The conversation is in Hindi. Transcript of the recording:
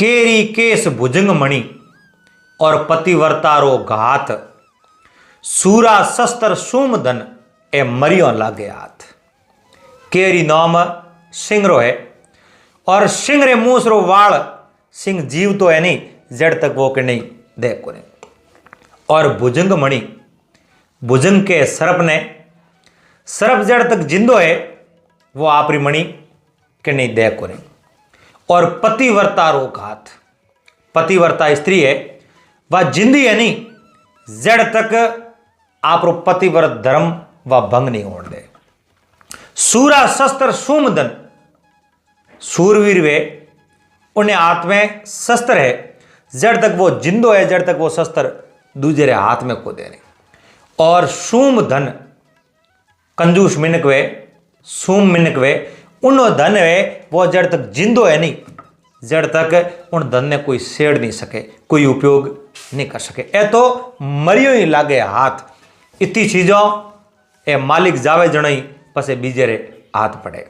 केरी केस भुजंग मणि और पतिवर्तारो घात, सूरा शस्त्र सूम धन ए मरियो लागे हाथ। केरी नाम सिंगरो है और सिंगरे मूसरो वाल सिंह जीव तो है नहीं जड़ तक वो के नहीं देख को नहीं। और भुजंग मणि भुजंग के सर्प ने सर्प जड़ तक जिंदो है वो आपरी मणि के नहीं देख को नहीं। और पतिवर्तारो घात पतिवर्ता स्त्री है वह जिंदी है नहीं जड़ तक आपरो पतिव्रत धर्म व भंग नहीं होने दे। सूरा शस्त्र सूमधन सूरवीर वे उन्हें हाथ में शस्त्र है जड़ तक वो जिंदो है जड़ तक वो शस्त्र दूसरे हाथ में को दे रहे। और सूम धन कंजूस मिनक वे सूम मिनक वे उन धन वे वो जड़ तक जिंदो है नहीं जड़ तक उन धन ने कोई सेड़ नहीं सके कोई उपयोग नहीं कर सके। ए तो मरियो ही लागे हाथ इतनी चीजों ए मालिक जावे जणई पसे बीजे रे हाथ पड़े।